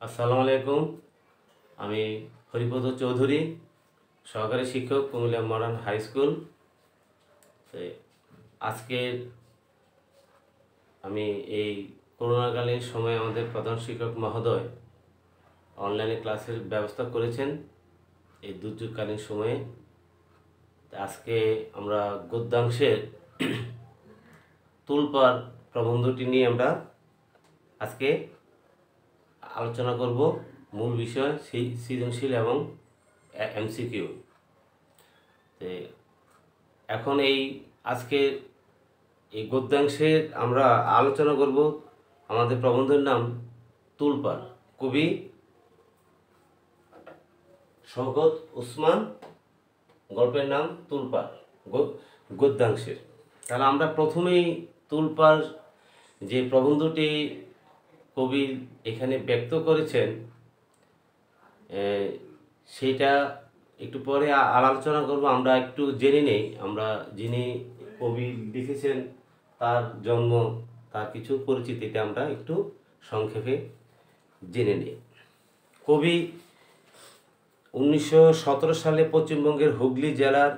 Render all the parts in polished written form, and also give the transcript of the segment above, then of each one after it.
আসসালামু আলাইকুম। আমি হরিপদ চৌধুরী, সহকারী শিক্ষক, কুমিল্লা মডার্ন হাই স্কুল। তো আজকে আমি এই করোনাকালীন সময়ে আমাদের প্রধান শিক্ষক মহোদয় অনলাইনে ক্লাসের ব্যবস্থা করেছেন এই দুর্যোগকালীন সময়ে। আজকে আমরা গদ্যাংশের তুলপার প্রবন্ধটি নিয়ে আমরা আজকে আলোচনা করব। মূল বিষয় সৃজনশীল এবং এমসিকিউ। এখন আজকে এই গদ্যাংশে আমরা আলোচনা করব। আমাদের প্রবন্ধের নাম তুলপার, কবি শওকত উসমান, গল্পের নাম তুলপার, গদ্যাংশের। তাহলে আমরা প্রথমেই তুলপার যে প্রবন্ধটি কবি এখানে ব্যক্ত করেছেন সেটা একটু পরে আলোচনা করব। আমরা একটু জেনে নেই, আমরা যিনি কবি লিখেছেন তার জন্ম, তার কিছু পরিচিতিটা আমরা একটু সংক্ষেপে জেনে নিই। কবি 1917 সালে পশ্চিমবঙ্গের হুগলি জেলার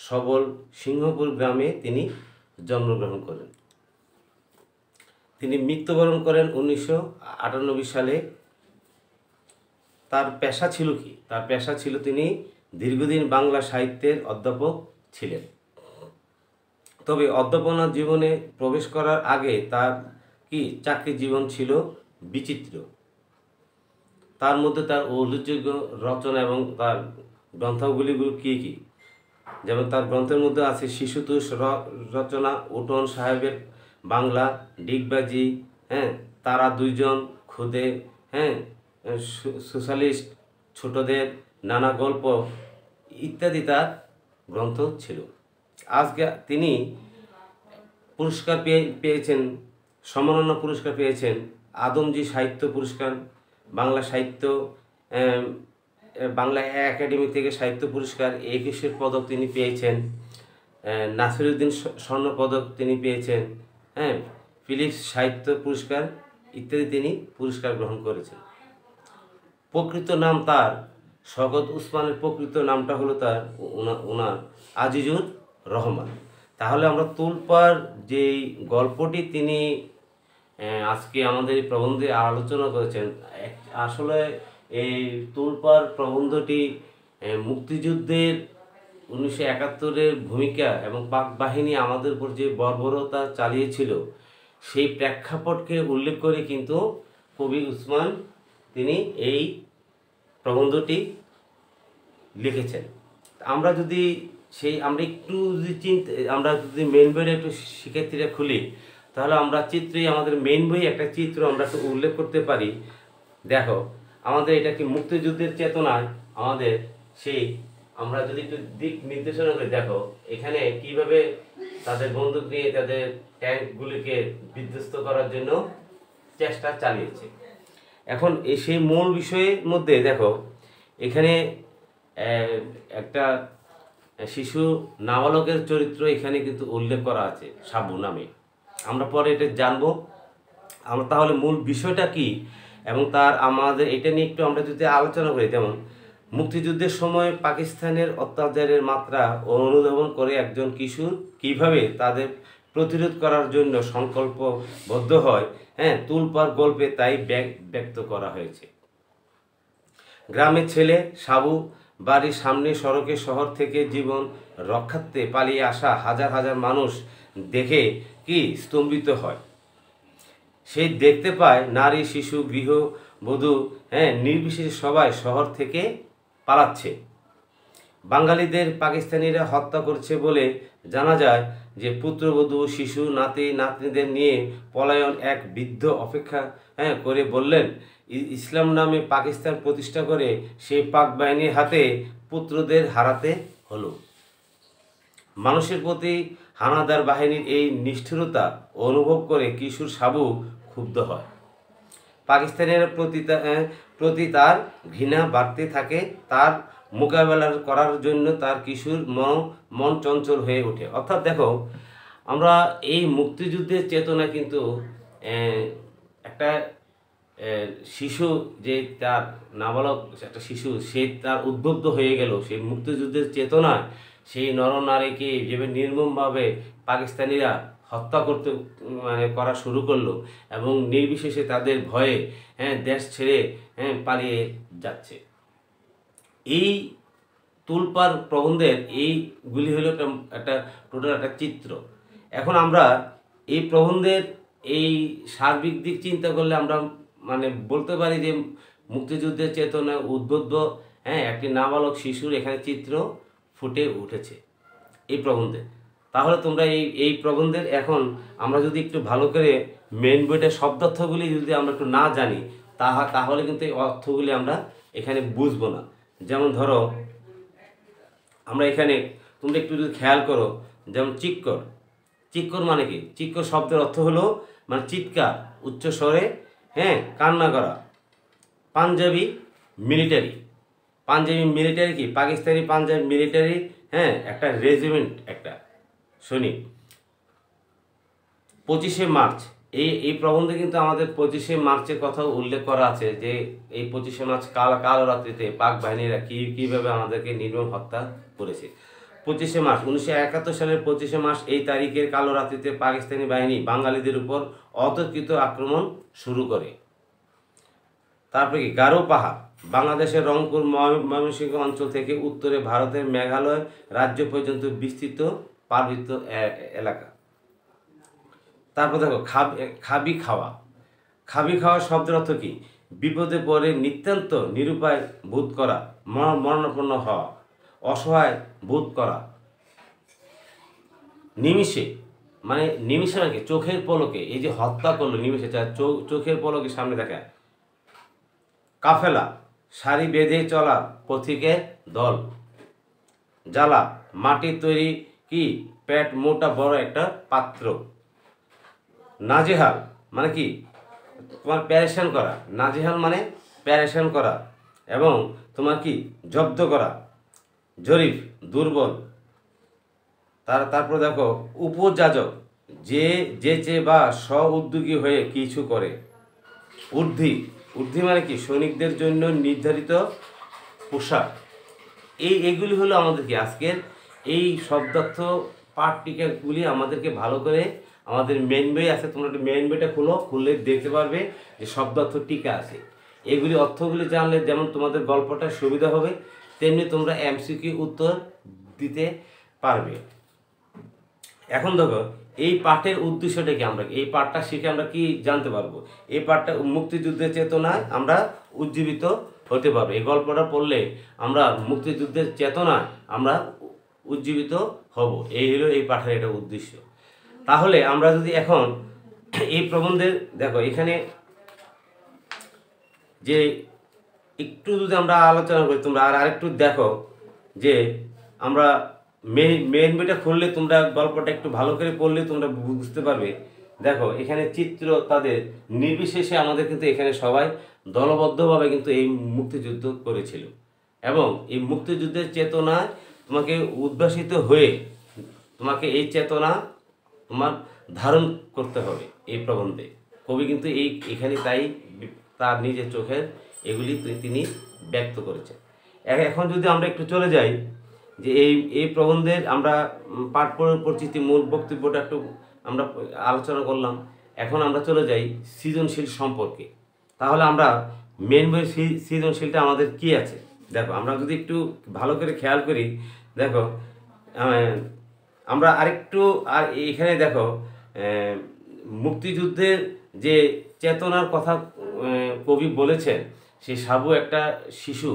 সবল সিংহপুর গ্রামে তিনি জন্মগ্রহণ করেন। তিনি মৃত্যুবরণ করেন 1998 সালে। তার পেশা ছিল কি? তার পেশা ছিল তিনি দীর্ঘদিন বাংলা সাহিত্যের অধ্যাপক ছিলেন। তবে অধ্যাপনা জীবনে প্রবেশ করার আগে তার চাকরি জীবন ছিল বিচিত্র। তার মধ্যে তার উল্লেখযোগ্য রচনা এবং তার গ্রন্থগুলি কি কি? যেমন তার গ্রন্থের মধ্যে আছে শিশুতোষ রচনা, উঠোন সাহেবের বাংলা, ডিগবাজি, তারা দুইজন, খুদে, সোশ্যালিস্ট, ছোটদের নানা গল্প ইত্যাদি তার গ্রন্থ ছিল। আজকে তিনি পুরস্কার পেয়েছেন, সম্মাননা পুরস্কার পেয়েছেন, আদমজী সাহিত্য পুরস্কার, বাংলা সাহিত্য, বাংলা একাডেমি থেকে সাহিত্য পুরস্কার, একুশের পদক তিনি পেয়েছেন, নাসিরুদ্দিন স্বর্ণ পদক তিনি পেয়েছেন, ফিলিপস সাহিত্য পুরস্কার ইত্যাদি তিনি পুরস্কার গ্রহণ করেছেন। প্রকৃত নাম তার শওকত উসমানের প্রকৃত নামটা হলো তার ওনার আজিজুর রহমান। তাহলে আমরা তুলপার যেই গল্পটি তিনি আজকে আমাদের এই প্রবন্ধে আলোচনা করেছেন, আসলে এই তুলপার প্রবন্ধটি মুক্তিযুদ্ধের 1971-এর ভূমিকা এবং পাক বাহিনী আমাদের উপর যে বর্বরতা চালিয়েছিল সেই প্রেক্ষাপটকে উল্লেখ করে কিন্তু কবি উসমান তিনি এই প্রবন্ধটি লিখেছেন। আমরা যদি আমরা যদি মেইন বইটা একটু শিক্ষার্থীরা খুলি, তাহলে আমরা আমাদের মেইন বই একটা চিত্র আমরা একটু উল্লেখ করতে পারি। দেখো, আমাদের এটা কি মুক্তিযুদ্ধের চেতনায় আমাদের আমরা যদি একটু দিক নির্দেশনা করি, দেখো এখানে কিভাবে তাদের বন্দুক নিয়ে তাদের ট্যাঙ্কগুলিকে বিধ্বস্ত করার জন্য চেষ্টা চালিয়েছে। এখন সেই মূল বিষয়ের মধ্যে দেখো এখানে একটা শিশু নাবালকের চরিত্র এখানে কিন্তু উল্লেখ করা আছে, সাবু নামে। আমরা পরে এটা জানবো। আমরা তাহলে মূল বিষয়টা কি এবং আমাদের এটা নিয়ে একটু আমরা যদি আলোচনা করি। যেমন মুক্তিযুদ্ধের সময় পাকিস্তানের অত্যাচারের মাত্রা অনুধাবন করে একজন কিশোর কিভাবে তাদের প্রতিরোধ করার জন্য সংকল্পবদ্ধ হয়, তুলপার গল্পে তাই ব্যক্ত করা হয়েছে। গ্রামের ছেলে সাবু বাড়ির সামনে সড়কে শহর থেকে জীবন রক্ষার্থে পালিয়ে আসা হাজার হাজার মানুষ দেখে স্তম্ভিত হয়। সে দেখতে পায় নারী, শিশু, গৃহবধূ নির্বিশেষে সবাই শহর থেকে পালাচ্ছে। বাঙালিদের পাকিস্তানিরা হত্যা করছে বলে জানা যায় যে পুত্রবধূ, শিশু, নাতি নাতনিদের নিয়ে পলায়ন এক বৃদ্ধ অপেক্ষা করে বললেন, ইসলাম নামে পাকিস্তান প্রতিষ্ঠা করে সেই পাক বাহিনীর হাতে পুত্রদের হারাতে হলো। মানুষের প্রতি হানাদার বাহিনীর এই নিষ্ঠুরতা অনুভব করে কিশোর সাবু ক্ষুব্ধ হয়। পাকিস্তানের প্রতি তার ঘৃণা বাড়তে থাকে। তার মোকাবেলা করার জন্য তার কিশোর মন চঞ্চল হয়ে ওঠে। অর্থাৎ দেখো, আমরা এই মুক্তিযুদ্ধের চেতনা কিন্তু একটা শিশু যে তার নাবালক একটা শিশু সে তার উদ্বুদ্ধ হয়ে গেল সেই মুক্তিযুদ্ধের চেতনায় সেই নরনারীকে যেভাবে নির্মমভাবে পাকিস্তানিরা হত্যা করতে মানে করা শুরু করলো এবং নির্বিশেষে তাদের ভয়ে দেশ ছেড়ে পালিয়ে যাচ্ছে। এই তুলপার প্রবন্ধের এইগুলি হলো একটা টোটাল একটা চিত্র। এখন আমরা এই প্রবন্ধের এই সার্বিক দিক চিন্তা করলে আমরা মানে বলতে পারি যে মুক্তিযুদ্ধের চেতনা উদ্বুদ্ধ একটি নাবালক শিশুর এখানে চিত্র ফুটে উঠেছে এই প্রবন্ধে। তাহলে তোমরা এই প্রবন্ধের এখন আমরা যদি একটু ভালো করে মেন বইটার শব্দার্থগুলি যদি আমরা একটু না জানি তাহলে কিন্তু এই অর্থগুলি আমরা এখানে বুঝবো না। যেমন ধরো আমরা এখানে তোমরা একটু যদি খেয়াল করো, যেমন চিক্কর, চিক্কর মানে কি? চিক্কর শব্দের অর্থ হলো মানে চিৎকার, উচ্চ স্বরে কান্না করা। পাঞ্জাবি মিলিটারি, পাঞ্জাবি মিলিটারি কি? পাকিস্তানি পাঞ্জাবি মিলিটারি একটা রেজিমেন্ট, একটা সৈনিক। 25শে মার্চ এই প্রবন্ধে কিন্তু আমাদের 25শে মার্চের কথা উল্লেখ করা আছে যে এই 25শে মার্চ কালো রাত্রিতে পাক বাহিনীরা কীভাবে আমাদেরকে নির্মম হত্যা করেছে। 25শে মার্চ 1971 সালের 25শে মার্চ এই তারিখের কালো রাত্রিতে পাকিস্তানি বাহিনী বাঙালিদের উপর অতর্কিত আক্রমণ শুরু করে। তারপরে কি? গারো পাহাড়, বাংলাদেশের রংপুর ময়মনসিংহ অঞ্চল থেকে উত্তরে ভারতের মেঘালয় রাজ্য পর্যন্ত বিস্তৃত পার্বত্য এলাকা। তারপর দেখো খাবি খাওয়া, খাবি খাওয়া শব্দের অর্থ কি? বিপদে পড়ে নিতান্ত নিরুপায় বোধ করা, মরণাপন্ন হওয়া, অসহায় বোধ করা। নিমিষে মানে নিমিষে নাকি চোখের পলকে, এই যে হত্যা করলো নিমিষে, চোখের পলকে সামনে দেখা। কাফেলা, সারি বেঁধে চলা পথিকের দল। জ্বালা, মাটির তৈরি কি পেট মোটা বড় একটা পাত্র। নাজেহাল মানে কি? তোমার প্যারেশান করা, নাজেহাল মানে প্যারেশান করা এবং তোমার কি জব্দ করা। জরিফ, দুর্বল। তারপর দেখো উপযাজক, যে বা স্ব উদ্যোগী হয়ে কিছু করে। ঊর্ধ্বী, ঊর্ধ্বী মানে কি? সৈনিকদের জন্য নির্ধারিত পোশাক। এইগুলি হলো আমাদের কি আজকের এই শব্দার্থ পাঠটিকাগুলি আমাদেরকে ভালো করে, আমাদের মেন বই আছে, তোমরা একটু মেন বইটা খুললে দেখতে পারবে যে শব্দার্থ টিকা আছে। এগুলি অর্থগুলি জানলে যেমন তোমাদের গল্পটা সুবিধা হবে, তেমনি তোমরা এমসিকিউ উত্তর দিতে পারবে। এখন দেখো এই পাঠের উদ্দেশ্যটা কি? আমরা এই পাঠটা শিখে আমরা কি জানতে পারবো? এই পাঠটা মুক্তিযুদ্ধের চেতনায় আমরা উজ্জীবিত হতে পারবো। এই গল্পটা পড়লে আমরা মুক্তিযুদ্ধের চেতনায় আমরা উজ্জীবিত হব। এই হলো এই পাঠের এটা উদ্দেশ্য। তাহলে আমরা যদি এখন এই প্রবন্ধের দেখো এখানে যে একটু যদি আমরা আলোচনা করি, তোমরা আরেকটু দেখো যে আমরা মেন বইটা খুললে তোমরা গল্পটা একটু ভালো করে পড়লে তোমরা বুঝতে পারবে। দেখো এখানে চিত্র তাদের নির্বিশেষে আমাদের কিন্তু এখানে সবাই দলবদ্ধভাবে কিন্তু এই মুক্তিযুদ্ধ করেছিল এবং এই মুক্তিযুদ্ধের চেতনায় তোমাকে উদ্ভাসিত হয়ে তোমাকে এই চেতনা তোমার ধারণ করতে হবে। এই প্রবন্ধে কবি কিন্তু এখানে তাই তার নিজের চোখের এগুলি তিনি ব্যক্ত করেছেন। এখন যদি আমরা একটু চলে যাই যে এই প্রবন্ধের আমরা পাঠ পরিচিতি মূল বক্তব্যটা একটু আমরা আলোচনা করলাম। এখন আমরা চলে যাই সৃজনশীল সম্পর্কে। তাহলে আমরা মেন বইয়ের সৃজনশীলটা আমাদের কি আছে দেখো, আমরা যদি একটু ভালো করে খেয়াল করি, দেখো আমরা আরেকটু আর এখানে দেখো মুক্তিযুদ্ধের যে চেতনার কথা কবি বলেছেন, সেই সাবু একটা শিশু,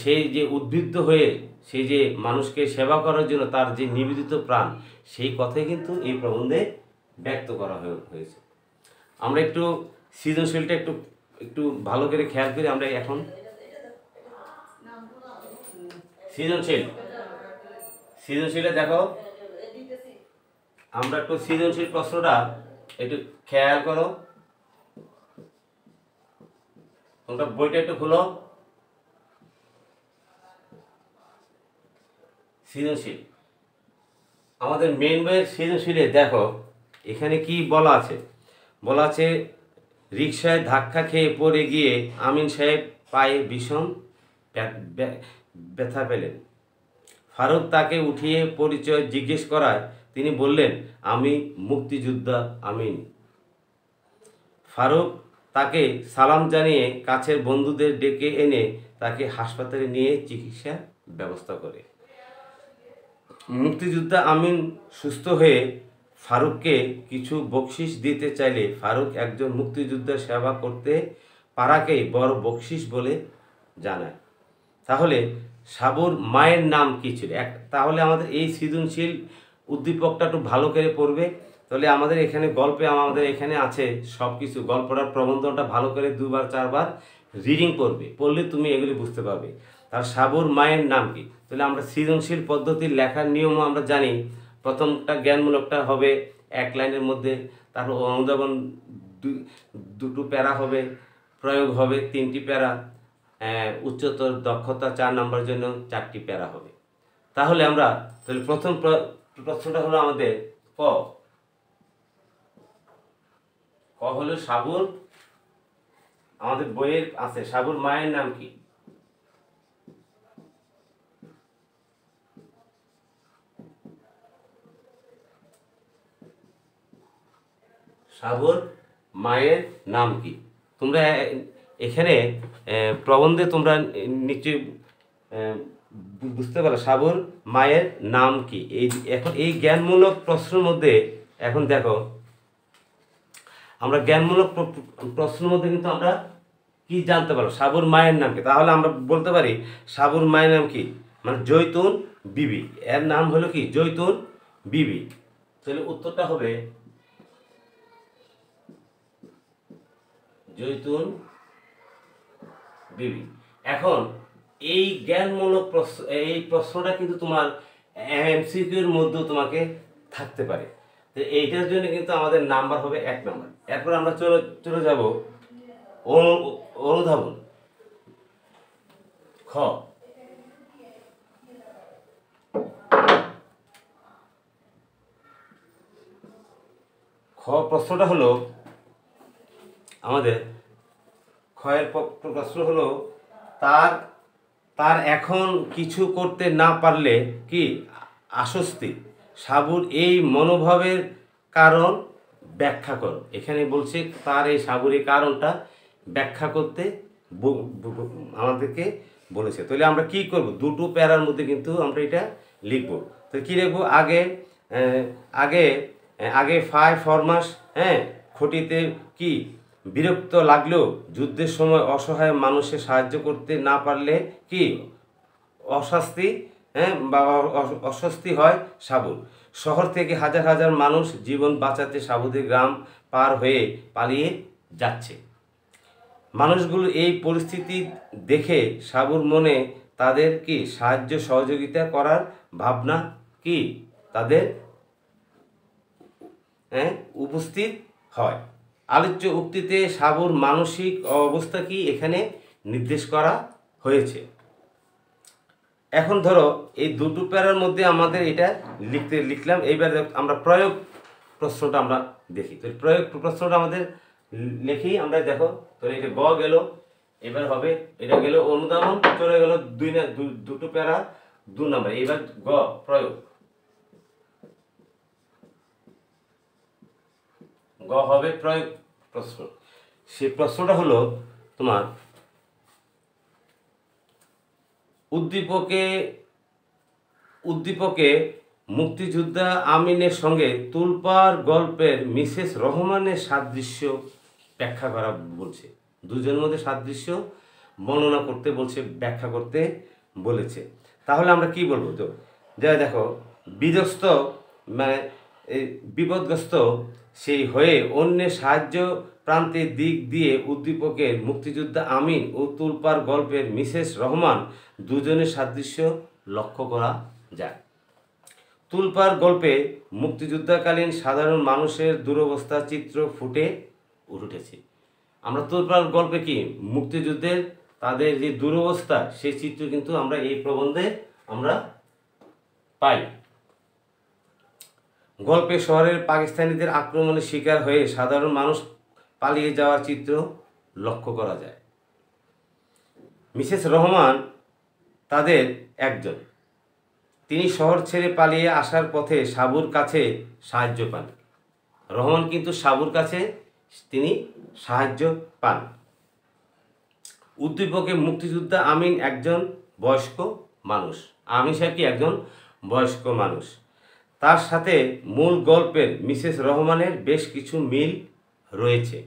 সেই যে উদ্বুদ্ধ হয়ে সেই যে মানুষকে সেবা করার জন্য তার যে নিবেদিত প্রাণ, সেই কথাই কিন্তু এই প্রবন্ধে ব্যক্ত করা হয়েছে। আমরা একটু সৃজনশীলটা একটু একটু ভালো করে খেয়াল করি। আমরা এখন সৃজনশীলে দেখো আমরা একটু সৃজনশীল প্রশ্নটা একটু খেয়াল করো। তোমরা বইটা একটু খুলো। সৃজনশীল আমাদের মেন বইয়ের সৃজনশীলে দেখো এখানে কি বলা আছে? বলা আছে রিকশায় ধাক্কা খেয়ে পড়ে গিয়ে আমিন সাহেব পায়ে ভীষণ ব্যথা পেলেন। ফারুক তাকে উঠিয়ে পরিচয় জিজ্ঞেস করায় তিনি বললেন, আমি মুক্তিযোদ্ধা আমিন। ফারুক তাকে সালাম জানিয়ে কাছের বন্ধুদের ডেকে এনে তাকে হাসপাতালে নিয়ে চিকিৎসার ব্যবস্থা করে। মুক্তিযোদ্ধা আমিন সুস্থ হয়ে ফারুককে কিছু বকশিস দিতে চাইলে ফারুক একজন মুক্তিযোদ্ধার সেবা করতে পারাকেই বড় বকশিস বলে জানায়। তাহলে সাবুর মায়ের নাম কী ছিল? তাহলে আমাদের এই সৃজনশীল উদ্দীপকটা একটু ভালো করে পড়বে। তাহলে আমাদের এখানে গল্পে আমাদের এখানে আছে সব কিছু, গল্পটার প্রবন্ধটা ভালো করে 2বার 4বার রিডিং করবে, পড়লে তুমি এগুলি বুঝতে পারবে। তার সাবুর মায়ের নাম কি? তাহলে আমরা সৃজনশীল পদ্ধতির লেখার নিয়মও আমরা জানি। প্রথমটা জ্ঞানমূলকটা হবে 1 লাইনের মধ্যে, তারপর অনুধাবন 2টো প্যারা হবে, প্রয়োগ হবে 3টি প্যারা, উচ্চতর দক্ষতা 4 নম্বরের জন্য 4টি প্যারা হবে। তাহলে প্রথম প্রশ্নটা হলো আমাদের ক হলো সাবুর, আমাদের বইয়ের আছে সাবুর মায়ের নাম কি? সাবুর মায়ের নাম কি? তোমরা এখানে প্রবন্ধে তোমরা নিশ্চয়ই বুঝতে পারো সাবুর মায়ের নাম কি। এখন এই জ্ঞানমূলক প্রশ্নের মধ্যে এখন দেখো আমরা জ্ঞানমূলক প্রশ্নের মধ্যে কিন্তু আমরা কি জানতে পারো? সাবুর মায়ের নাম কি? তাহলে আমরা বলতে পারি সাবুর মায়ের নাম কি, মানে জৈতুন বিবি। এর নাম হলো কি? জৈতুন বিবি। তাহলে উত্তরটা হবে জৈতুন বিবি। এখন এই জ্ঞানমূলক প্রশ্নটা কিন্তু তোমার এমসিকিউর মধ্যেও তোমাকে থাকতে পারে। তো এইটার জন্য কিন্তু আমাদের নাম্বার হবে 1 নাম্বার। এরপর আমরা চলে যাব অনুধাবন। খ প্রশ্নটা হলো আমাদের ক্ষয়ের প্রশ্ন হলো তার এখন কিছু করতে না পারলে কি আশ্বস্তি। সাবুর এই মনোভাবের কারণ ব্যাখ্যা করো। এখানে বলছে তার এই সাবুর এই কারণটা ব্যাখ্যা করতে আমাদেরকে বলেছে। তাহলে আমরা কি করব? 2টো প্যারার মধ্যে কিন্তু আমরা এটা লিখব। তো কি লিখব? আগে 5 ফরমাস, খটিতে কি বিরক্ত লাগলেও যুদ্ধের সময় অসহায় মানুষের সাহায্য করতে না পারলে কি অস্বস্তি, বা অস্বস্তি হয় সাবুর। শহর থেকে হাজার হাজার মানুষ জীবন বাঁচাতে সাবুদের গ্রাম পার হয়ে পালিয়ে যাচ্ছে। মানুষগুলো এই পরিস্থিতি দেখে সাবুর মনে তাদের কি সাহায্য সহযোগিতা করার ভাবনা কি তাদের উপস্থিত হয়। আলোচ্য উক্তিতে সাবুর মানসিক অবস্থা কি এখানে নির্দেশ করা হয়েছে। এখন ধরো এই 2টো প্যারার মধ্যে আমাদের এটা লিখলাম। এইবার আমরা প্রয়োগ প্রশ্নটা আমরা দেখি। তো প্রয়োগ প্রশ্নটা আমাদের লিখি আমরা। দেখো তো এটা গ গেল, এবার হবে এটা গেল অনুধাবন, চলে গেল 2টো প্যারা 2 নম্বর। এবার গ প্রয়োগ। গ হবে প্রয়োগ প্রশ্ন। সেই প্রশ্নটা হলো তোমার উদ্দীপকে মুক্তিযোদ্ধা আমিনের সঙ্গে তুলপার গল্পের মিসেস রহমানের সাদৃশ্য ব্যাখ্যা করা বলছে। দুজনের মধ্যে সাদৃশ্য বর্ণনা করতে বলছে, ব্যাখ্যা করতে বলেছে। তাহলে আমরা কি বলবো? তো যা দেখো বিপদগ্রস্ত সেই হয়ে অন্যের সাহায্য প্রান্তের দিক দিয়ে উদ্দীপকের মুক্তিযোদ্ধা আমিন ও তুলপার গল্পের মিসেস রহমান দুজনের সাদৃশ্য লক্ষ্য করা যায়। তুলপার গল্পে মুক্তিযুদ্ধকালীন সাধারণ মানুষের দুরবস্থা চিত্র ফুটে উঠেছে। আমরা তুলপার গল্পে কি মুক্তিযুদ্ধের তাদের যে দুরবস্থা সেই চিত্র কিন্তু আমরা এই প্রবন্ধে আমরা পাই। গল্পে শহরের পাকিস্তানিদের আক্রমণের শিকার হয়ে সাধারণ মানুষ পালিয়ে যাওয়ার চিত্র লক্ষ্য করা যায়। মিসেস রহমান তাদের একজন। তিনি শহর ছেড়ে পালিয়ে আসার পথে সাবুর কাছে সাহায্য পান। রহমান কিন্তু সাবুর কাছে তিনি সাহায্য পান। উদ্দীপকে মুক্তিযোদ্ধা আমিন একজন বয়স্ক মানুষ। আমিন সাহেব কি একজন বয়স্ক মানুষ। তার সাথে মূল গল্পের মিসেস রহমানের বেশ কিছু মিল রয়েছে।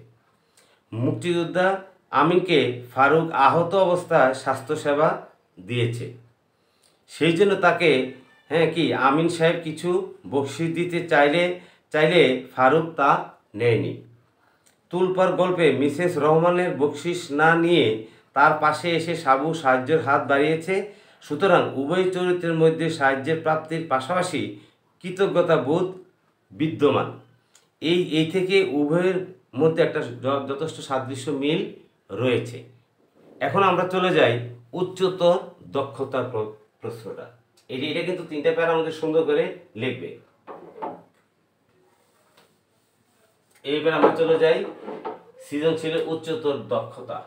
মুক্তিযোদ্ধা আমিনকে ফারুক আহত অবস্থায় স্বাস্থ্যসেবা দিয়েছে, সেই জন্য তাকে আমিন সাহেব কিছু বকশিশ দিতে চাইলে ফারুক তা নেয়নি। তুলপার গল্পে মিসেস রহমানের বকশিশ না নিয়ে তার পাশে এসে সাবু সাহায্যের হাত বাড়িয়েছে। সুতরাং উভয় চরিত্রের মধ্যে সাহায্যের প্রাপ্তির পাশাপাশি কৃতজ্ঞতা বোধ বিদ্যমান। এই থেকে উভয়ের মধ্যে একটা যথেষ্ট সাদৃশ্য মিল রয়েছে। এখন আমরা চলে যাই উচ্চতর দক্ষতার প্রশ্নটা। এটা কিন্তু 3টা প্যারা আমাদের সুন্দর করে লিখবে। এইবার আমরা চলে যাই সৃজনশীলের উচ্চতর দক্ষতা।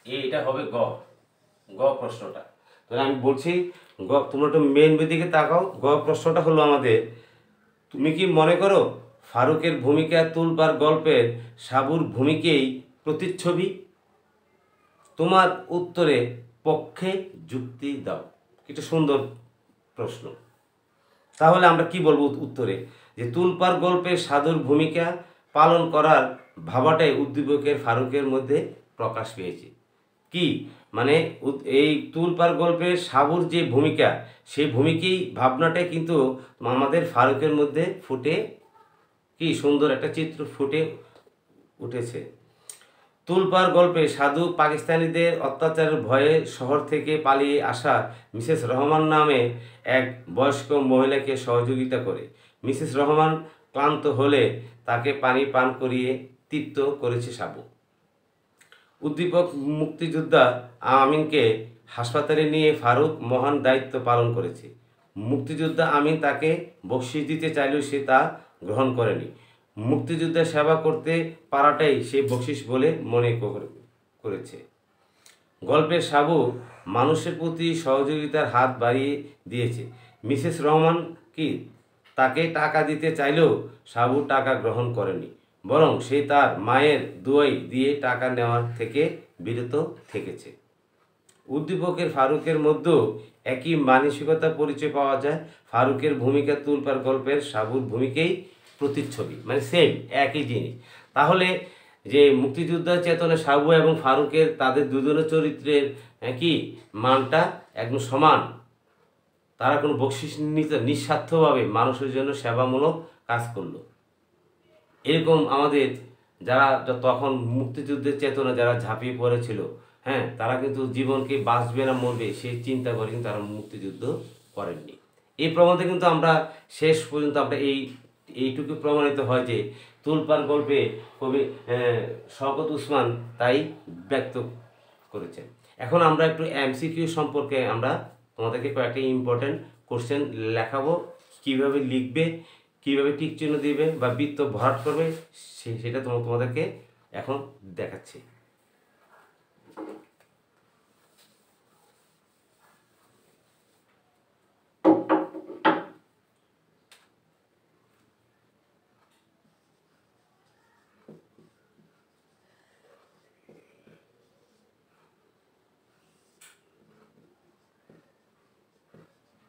এটা হবে গ প্রশ্নটা। তাহলে আমি বলছি তোমরা একটু মেন দিকে তাকাও। প্রশ্নটা হলো আমাদের, তুমি কি মনে করো ফারুকের ভূমিকা তুলপার গল্পের সাবুর ভূমিকেই প্রতিচ্ছবি? তোমার উত্তরে পক্ষে যুক্তি দাও। এটা সুন্দর প্রশ্ন। তাহলে আমরা কি বলবো উত্তরে, যে তুলপার গল্পের সাধুর ভূমিকা পালন করার ভাবাটাই উদ্দীপকের ফারুকের মধ্যে প্রকাশ পেয়েছে। কি মানে এই তুলপার গল্পের সাবুর যে ভূমিকা, সেই ভূমিকেই ভাবনাটাই কিন্তু আমাদের ফারুকের মধ্যে ফুটে কি সুন্দর একটা চিত্র ফুটে উঠেছে। তুলপার গল্পে সাধু পাকিস্তানিদের অত্যাচারের ভয়ে শহর থেকে পালিয়ে আসা মিসেস রহমান নামে এক বয়স্ক মহিলাকে সহযোগিতা করে। মিসেস রহমান ক্লান্ত হলে তাকে পানি পান করিয়ে তৃপ্ত করেছে সাবু। উদ্দীপক মুক্তিযোদ্ধা আমিনকে হাসপাতালে নিয়ে ফারুক মহান দায়িত্ব পালন করেছে। মুক্তিযোদ্ধা আমিন তাকে বকশিশ দিতে চাইলেও সে তা গ্রহণ করেনি। মুক্তিযোদ্ধা সেবা করতে পারাটাই সে বকশিশ বলে মনে করেছে। গল্পের সাবু মানুষের প্রতি সহযোগিতার হাত বাড়িয়ে দিয়েছে। মিসেস রহমান কি তাকে টাকা দিতে চাইলেও সাবু টাকা গ্রহণ করেনি, বরং সে তার মায়ের দোয়াই দিয়ে টাকা নেওয়ার থেকে বিরত থেকেছে। উদ্দীপকের ফারুকের মধ্যেও একই মানসিকতা পরিচয় পাওয়া যায়। ফারুকের ভূমিকা তুলপার গল্পের সাবুর ভূমিকাই প্রতিচ্ছবি, মানে সেম একই জিনিস। তাহলে যে মুক্তিযোদ্ধা চেতনে সাবু এবং ফারুকের তাদের দুজনের চরিত্রের কি মানটা একদম সমান। তারা কোনো বকশিশ নিঃস্বার্থভাবে মানুষের জন্য সেবামূলক কাজ করলো। এরকম আমাদের যারা তখন মুক্তিযুদ্ধের চেতনা যারা ঝাঁপিয়ে পড়েছিল, তারা কিন্তু জীবনকে বাঁচবে না মরবে সেই চিন্তা করে কিন্তু তারা মুক্তিযুদ্ধ করেননি। এই প্রমাণে কিন্তু আমরা শেষ পর্যন্ত আমরা এইটুকু প্রমাণিত হয় যে তুলপার গল্পে কবি শওকত উসমান তাই ব্যক্ত করেছেন। এখন আমরা একটু এমসিকিউ সম্পর্কে আমরা তোমাদেরকে কয়েকটা ইম্পর্টেন্ট কোশ্চেন লেখাবো। কিভাবে লিখবে, কিভাবে টিক চিহ্ন দিবে বা বৃত্ত ভরাট করবে সেটা তোমাদেরকে এখন দেখাচ্ছি।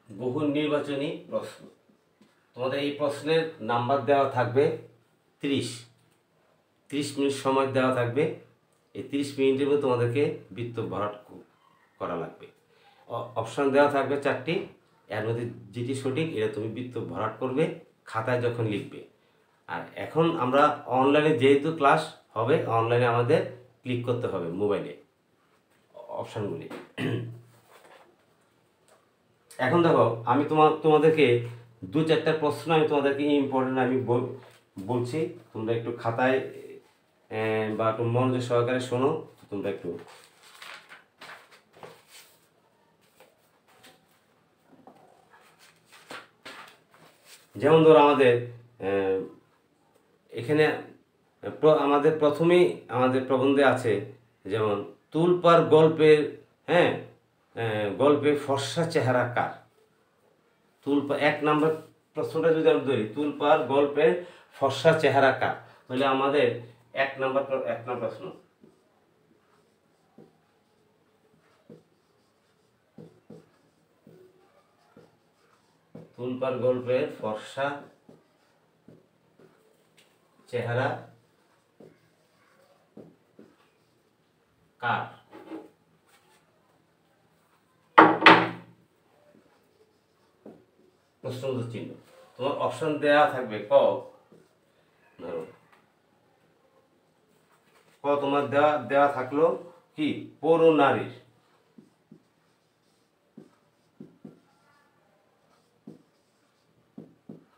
বহু নির্বাচনী প্রশ্ন। তোমাদের এই প্রশ্নের নাম্বার দেওয়া থাকবে 30 মিনিট সময় দেওয়া থাকবে। এই 30 মিনিটের মধ্যে তোমাদেরকে বৃত্ত ভরাট করা লাগবে। অপশান দেওয়া থাকবে 4টি, এর মধ্যে যেটি সঠিক এটা তুমি বৃত্ত ভরাট করবে খাতায় যখন লিখবে। আর এখন আমরা অনলাইনে যেহেতু ক্লাস হবে, অনলাইনে আমাদের ক্লিক করতে হবে মোবাইলে অপশানগুলি। এখন দেখো আমি তোমাদেরকে 2-4টা প্রশ্ন আমি তোমাদেরকে ইম্পর্টেন্ট আমি বলছি, তোমরা একটু খাতায় বা একটু মনোযোগ সহকারে শোনো। তোমরা একটু যেমন ধরো আমাদের এখানে আমাদের প্রথমেই আমাদের প্রবন্ধে আছে, যেমন তুলপার গল্পের, হ্যাঁ, গল্পে ফর্সা চেহারা কার। তুলপা 1 নম্বর প্রশ্নটা যদি আমরা ধরি, তুলপার গল্পের ফর্সা চেহারা কার, তাহলে আমাদের 1 নম্বর প্রশ্ন, তুলপার গল্পের ফর্সা চেহারা কার। প্রশ্নবোধক চিহ্ন। তোমার অপশন দেওয়া থাকবে ক, ধরো ক তোমার দেওয়া থাকলো কি, পৌর নারীর।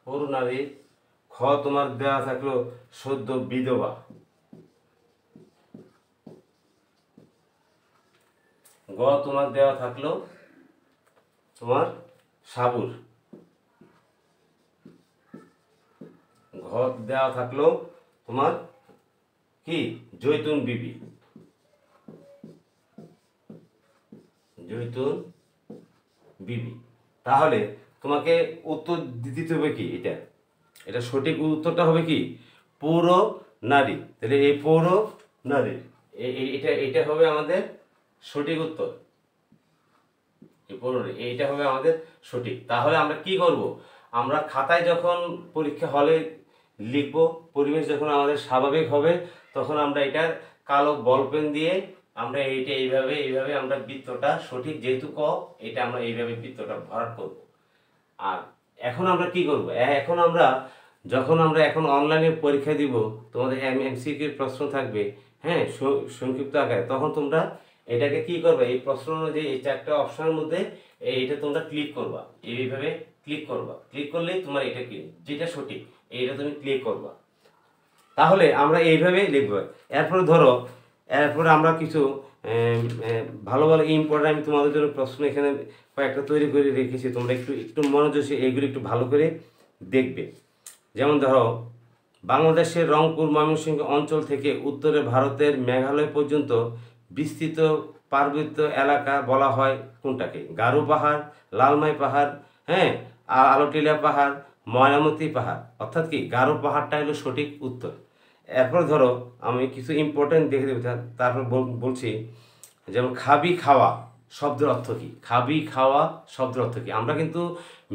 পৌর নারীর। খ তোমার দেওয়া থাকলো সদ্য বিধবা। গ তোমার দেওয়া থাকলো তোমার সাবুর। ঘ দেওয়া থাকলো তোমার কি, জৈতুন বিবি। জৈতুন বিবি। তাহলে তোমাকে উত্তর দিতে হবে কি, এটা সঠিক উত্তরটা হবে কি, পৌর নারী। তাহলে এই পৌর নারী, এটা হবে আমাদের সঠিক উত্তর। এইটা হবে আমাদের সঠিক। তাহলে আমরা কি করব, আমরা খাতায় যখন পরীক্ষা হলে লিখব, পরিবেশ যখন আমাদের স্বাভাবিক হবে, তখন আমরা এটার কালো বল পেন দিয়ে আমরা এইভাবে আমরা বৃত্তটা সঠিক, যেহেতু ক, এটা আমরা এইভাবে বৃত্তটা ভরাট করব। আর এখন আমরা কি করব, যখন আমরা এখন অনলাইনে পরীক্ষা দিব, তোমাদের এমসিকিউ প্রশ্ন থাকবে, হ্যাঁ, সংক্ষিপ্ত আকারে, তখন তোমরা এটাকে কি করবে, এই প্রশ্ন অনুযায়ী এই 4টা অপশনের মধ্যে এইটা তোমরা ক্লিক করবা, এইভাবে ক্লিক করবা। ক্লিক করলেই তোমার এটা কি, যেটা সঠিক এইটা তুমি ক্লিক করবা। তাহলে আমরা এইভাবে লিখবো। এরপরে আমরা কিছু ভালো ভালো ইম্পর্টেন্ট, আমি তোমাদের জন্য প্রশ্ন এখানে কয়েকটা তৈরি করে রেখেছি, তোমরা একটু মনোযোগ এইগুলো একটু ভালো করে দেখবে। যেমন ধরো, বাংলাদেশের রংপুর ময়মনসিংহ অঞ্চল থেকে উত্তরে ভারতের মেঘালয় পর্যন্ত বিস্তৃত পার্বত্য এলাকা বলা হয় কোনটাকে, গারো পাহাড়, লালমাই পাহাড়, হ্যাঁ, আলোটিলা পাহাড়, ময়নামতি পাহাড়। অর্থাৎ কি, গারো পাহাড়টা হলো সঠিক উত্তর। এরপর ধরো আমি কিছু ইম্পর্টেন্ট দেখে দেবো, তারপর বলছি। যেমন খাবি খাওয়া শব্দের অর্থ কি, খাবি খাওয়া শব্দের অর্থ কি। আমরা কিন্তু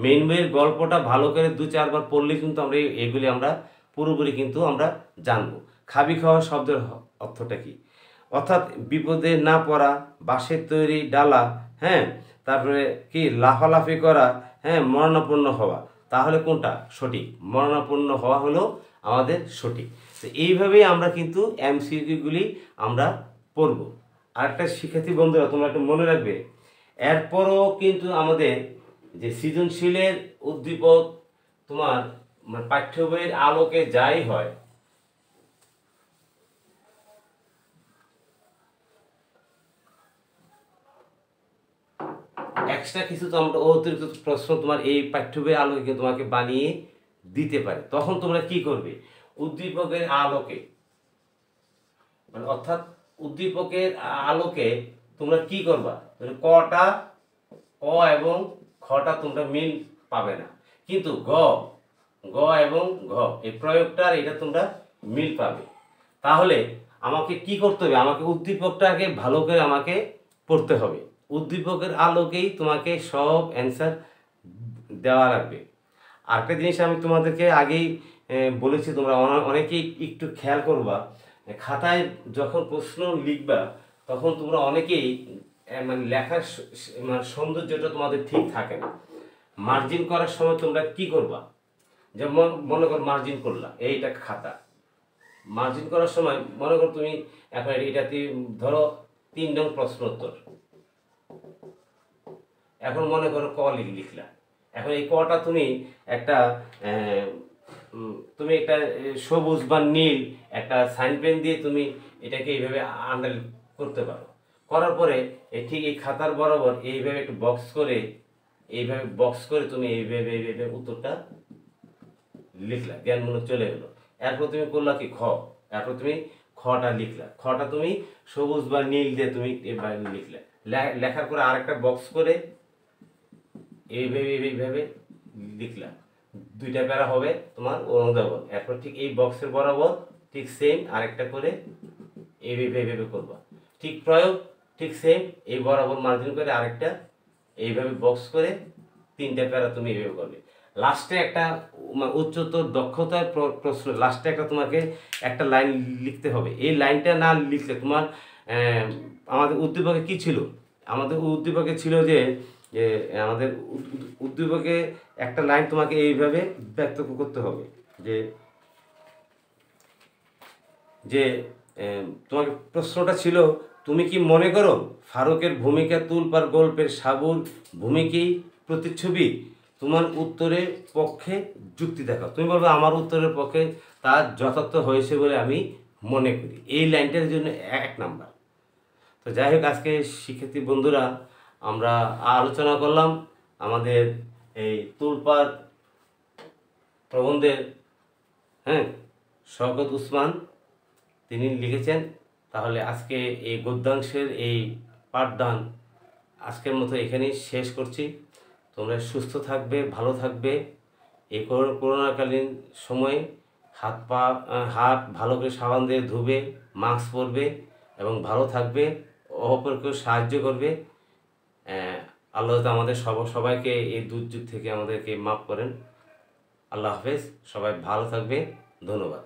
মেইন বইয়ের গল্পটা ভালো করে 2-4 বার পড়লে কিন্তু আমরা এগুলি আমরা পুরোপুরি কিন্তু আমরা জানবো। খাবি খাওয়া শব্দের অর্থটা কি, অর্থাৎ বিপদে না পড়া, বাঁশের তৈরি ডালা, হ্যাঁ, তারপরে কি, লাফালাফি করা, হ্যাঁ, মরণাপন্ন হওয়া। তাহলে কোনটা সঠিক, মরণাপন্ন হওয়া হলো আমাদের সঠিক। তো এইভাবেই আমরা কিন্তু এমসিকিউগুলি আমরা পড়ব। আরেকটা শিক্ষার্থী বন্ধুরা, তোমরা একটু মনে রাখবে, এরপরও কিন্তু আমাদের যে সৃজনশীলের উদ্দীপক তোমার পাঠ্য বইয়ের আলোকে যাই হয়, এক্সট্রা কিছু তো আমরা অতিরিক্ত প্রশ্ন তোমার এই পাঠ্য বইয়ের আলোকে তোমাকে বানিয়ে দিতে পারে। তখন তোমরা কি করবে, উদ্দীপকের আলোকে, অর্থাৎ উদ্দীপকের আলোকে তোমরা কি করবা, কটা, ক এবং খটা তোমরা মিল পাবে না, কিন্তু গ এবং ঘ এই প্রয়োগটার এটা তোমরা মিল পাবে। তাহলে আমাকে কি করতে হবে, আমাকে উদ্দীপকটাকে ভালো করে আমাকে পড়তে হবে। উদ্দীপকের আলোকেই তোমাকে সব অ্যান্সার দেওয়া লাগবে। আরেকটা জিনিস আমি তোমাদেরকে আগেই বলেছি, তোমরা অনেকেই একটু খেয়াল করবা, খাতায় যখন প্রশ্ন লিখবা তখন তোমরা অনেকেই মানে লেখার মানে সৌন্দর্যটা তোমাদের ঠিক থাকে না। মার্জিন করার সময় তোমরা কি করবা, যেমন মনে করো মার্জিন করলা, এইটা খাতা, মার্জিন করার সময় মনে করো তুমি এখন এটাতে ধরো 3 নং প্রশ্ন উত্তর, এখন মনে করো ক লিখলা। এখন এই কটা তুমি একটা সবুজ বা নীল একটা সাইন পেন দিয়ে তুমি এটাকে এইভাবে আন্ডারলাইন করতে পারো। করার পরে ঠিক এই খাতার বরাবর এইভাবে একটু বক্স করে তুমি এইভাবে উত্তরটা লিখলা, জ্ঞানমূলক চলে গেলো। এরপর তুমি করলা কি খ, এরপর তুমি খটা লিখলা, খটা তুমি সবুজ বা নীল দিয়ে তুমি লিখলে। লেখার পরে আরেকটা বক্স করে এইভাবে লিখলা, দুইটা প্যারা হবে তোমার অনুধাবন। এরপর ঠিক এই বক্সের বরাবর ঠিক সেম আরেকটা করে এইভাবে করবা, ঠিক প্রয়োগ ঠিক সেম এই বরাবর মার্জিন করে আরেকটা এইভাবে বক্স করে তিনটা প্যারা তুমি এইভাবে করবে। লাস্টে একটা উচ্চতর দক্ষতার প্রশ্ন, লাস্টে একটা তোমাকে একটা লাইন লিখতে হবে। এই লাইনটা না লিখলে তোমার আমাদের উদ্দীপকে কি ছিল, আমাদের উদ্দীপকে ছিল যে আমাদের উদ্দীপকে একটা লাইন তোমাকে এইভাবে ব্যক্ত করতে হবে যে যে তোমাকে প্রশ্নটা ছিল, তুমি কি মনে করো ফারুকের ভূমিকা তুলপার গল্পের সাবুর ভূমিকেই প্রতিচ্ছবি? তোমার উত্তরের পক্ষে যুক্তি দেখাও। তুমি বলবে আমার উত্তরের পক্ষে তার যথার্থ হয়েছে বলে আমি মনে করি। এই লাইনটার জন্য 1 নাম্বার। তো যাই হোক, আজকে শিক্ষার্থী বন্ধুরা আমরা আলোচনা করলাম আমাদের এই তুলপার প্রবন্ধের, হ্যাঁ, শওকত উসমান তিনি লিখেছেন। তাহলে আজকে এই গদ্যাংশের এই পাঠদান আজকের মতো এখানেই শেষ করছি। তোমরা সুস্থ থাকবে, ভালো থাকবে। এই করোনাকালীন সময়ে হাত ভালো করে সাবান দিয়ে ধুবে, মাস্ক পরবে এবং ভালো থাকবে, অপরকে সাহায্য করবে। আল্লাহ আমাদের সবাইকে এই দুর্যোগ থেকে আমাদেরকে মাফ করেন। আল্লাহ হাফেজ, সবাই ভালো থাকবে, ধন্যবাদ।